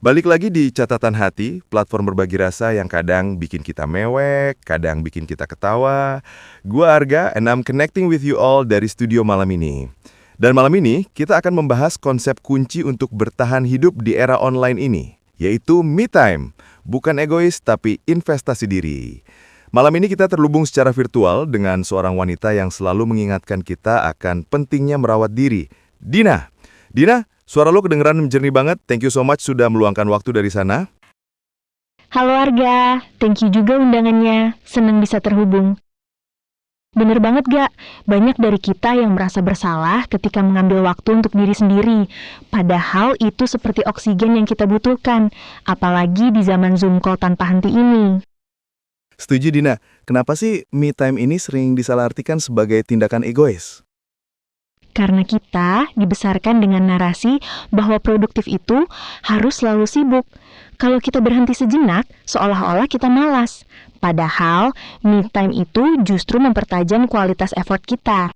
Balik lagi di Catatan Hati, platform berbagi rasa yang kadang bikin kita mewek, kadang bikin kita ketawa. Gua Arga, and I'm connecting with you all dari studio malam ini. Dan malam ini, kita akan membahas konsep kunci untuk bertahan hidup di era online ini, yaitu me time. Bukan egois, tapi investasi diri. Malam ini kita terhubung secara virtual dengan seorang wanita yang selalu mengingatkan kita akan pentingnya merawat diri. Dina! Dina, suara lo kedengeran jernih banget. Thank you so much sudah meluangkan waktu dari sana. Halo Arga, thank you juga undangannya. Senang bisa terhubung. Bener banget gak? Banyak dari kita yang merasa bersalah ketika mengambil waktu untuk diri sendiri. Padahal itu seperti oksigen yang kita butuhkan. Apalagi di zaman Zoom call tanpa henti ini. Setuju Dina, kenapa sih me time ini sering disalahartikan sebagai tindakan egois? Karena kita dibesarkan dengan narasi bahwa produktif itu harus selalu sibuk. Kalau kita berhenti sejenak, seolah-olah kita malas. Padahal, me time itu justru mempertajam kualitas effort kita.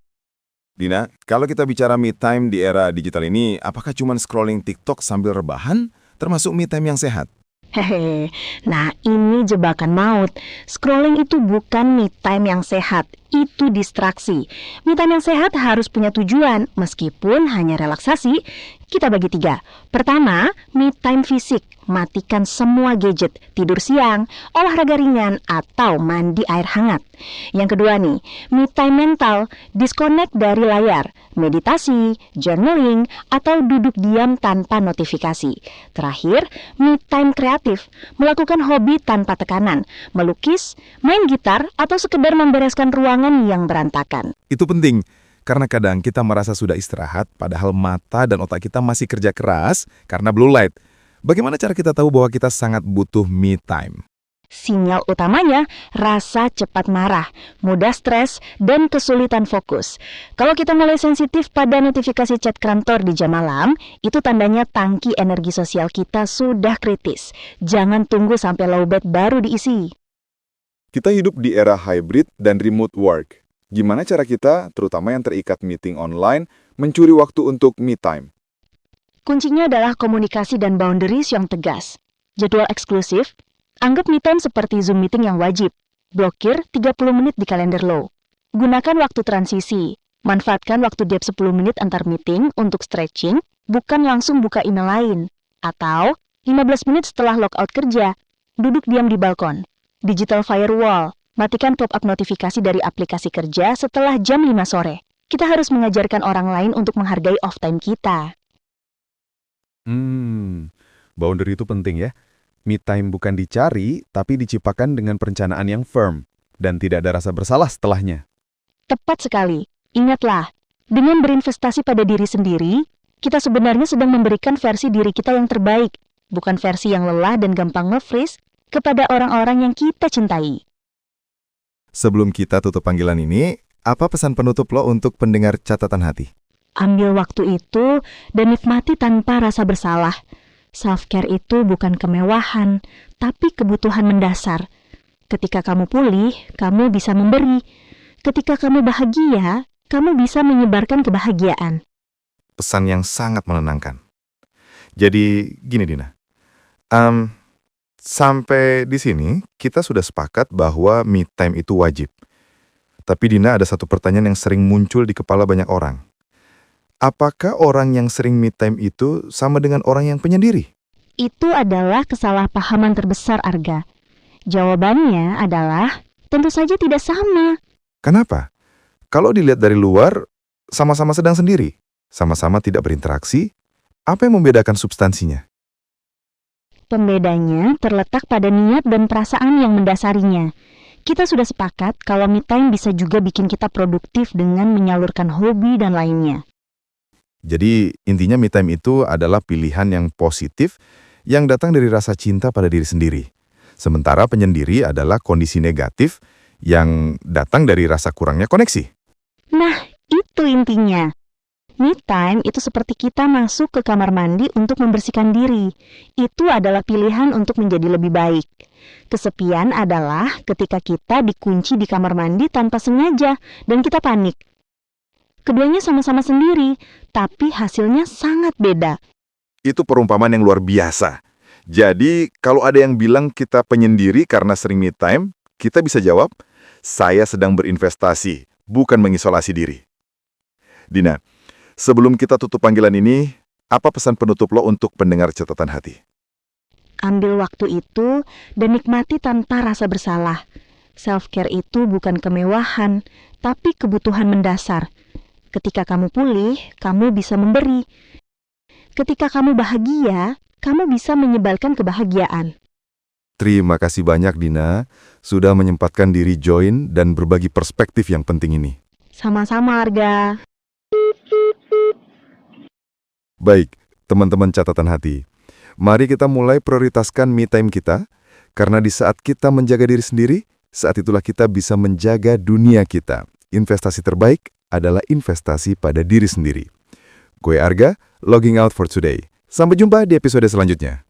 Dina, kalau kita bicara me time di era digital ini, apakah cuma scrolling TikTok sambil rebahan, termasuk me time yang sehat? Hehe, nah ini jebakan maut. Scrolling itu bukan me time yang sehat, itu distraksi. Me time yang sehat harus punya tujuan, meskipun hanya relaksasi. Kita bagi 3. Pertama, me time fisik. Matikan semua gadget, tidur siang, olahraga ringan, atau mandi air hangat. Yang kedua nih, me time mental. Disconnect dari layar, meditasi, journaling, atau duduk diam tanpa notifikasi. Terakhir, me time kreatif. Melakukan hobi tanpa tekanan, melukis, main gitar, atau sekedar membereskan ruangan yang berantakan. Itu penting, karena kadang kita merasa sudah istirahat, padahal mata dan otak kita masih kerja keras karena blue light. Bagaimana cara kita tahu bahwa kita sangat butuh me time? Sinyal utamanya, rasa cepat marah, mudah stres, dan kesulitan fokus. Kalau kita mulai sensitif pada notifikasi chat kantor di jam malam, itu tandanya tangki energi sosial kita sudah kritis. Jangan tunggu sampai lowbat baru diisi. Kita hidup di era hybrid dan remote work. Gimana cara kita, terutama yang terikat meeting online, mencuri waktu untuk me time? Kuncinya adalah komunikasi dan boundaries yang tegas. Jadwal eksklusif, anggap me time seperti Zoom meeting yang wajib. Blokir 30 menit di kalender lo. Gunakan waktu transisi. Manfaatkan waktu gap 10 menit antar meeting untuk stretching, bukan langsung buka email lain. Atau 15 menit setelah logout kerja, duduk diam di balkon. Digital firewall, matikan pop-up notifikasi dari aplikasi kerja setelah jam 5 sore. Kita harus mengajarkan orang lain untuk menghargai off time kita. Boundary itu penting ya. Me time bukan dicari, tapi diciptakan dengan perencanaan yang firm. Dan tidak ada rasa bersalah setelahnya. Tepat sekali. Ingatlah, dengan berinvestasi pada diri sendiri, kita sebenarnya sedang memberikan versi diri kita yang terbaik, bukan versi yang lelah dan gampang nge-freeze kepada orang-orang yang kita cintai. Sebelum kita tutup panggilan ini, apa pesan penutup lo untuk pendengar catatan hati? Ambil waktu itu dan nikmati tanpa rasa bersalah. Self-care itu bukan kemewahan, tapi kebutuhan mendasar. Ketika kamu pulih, kamu bisa memberi. Ketika kamu bahagia, kamu bisa menyebarkan kebahagiaan. Pesan yang sangat menenangkan. Jadi, gini Dina. Sampai di sini, kita sudah sepakat bahwa me time itu wajib. Tapi Dina, ada satu pertanyaan yang sering muncul di kepala banyak orang. Apakah orang yang sering me time itu sama dengan orang yang penyendiri? Itu adalah kesalahpahaman terbesar, Arga. Jawabannya adalah tentu saja tidak sama. Kenapa? Kalau dilihat dari luar, sama-sama sedang sendiri, sama-sama tidak berinteraksi, apa yang membedakan substansinya? Pembedanya terletak pada niat dan perasaan yang mendasarinya. Kita sudah sepakat kalau me time bisa juga bikin kita produktif dengan menyalurkan hobi dan lainnya. Jadi intinya me time itu adalah pilihan yang positif yang datang dari rasa cinta pada diri sendiri. Sementara penyendiri adalah kondisi negatif yang datang dari rasa kurangnya koneksi. Nah, itu intinya. Me time itu seperti kita masuk ke kamar mandi untuk membersihkan diri. Itu adalah pilihan untuk menjadi lebih baik. Kesepian adalah ketika kita dikunci di kamar mandi tanpa sengaja dan kita panik. Keduanya sama-sama sendiri, tapi hasilnya sangat beda. Itu perumpamaan yang luar biasa. Jadi, kalau ada yang bilang kita penyendiri karena sering me time, kita bisa jawab, saya sedang berinvestasi, bukan mengisolasi diri. Dina, sebelum kita tutup panggilan ini, apa pesan penutup lo untuk pendengar catatan hati? Ambil waktu itu dan nikmati tanpa rasa bersalah. Self-care itu bukan kemewahan, tapi kebutuhan mendasar. Ketika kamu pulih, kamu bisa memberi. Ketika kamu bahagia, kamu bisa menyebalkan kebahagiaan. Terima kasih banyak, Dina, sudah menyempatkan diri join dan berbagi perspektif yang penting ini. Sama-sama, Arga. Baik, teman-teman catatan hati. Mari kita mulai prioritaskan me time kita, karena di saat kita menjaga diri sendiri, saat itulah kita bisa menjaga dunia kita. Investasi terbaik adalah investasi pada diri sendiri. Gue Arga, logging out for today. Sampai jumpa di episode selanjutnya.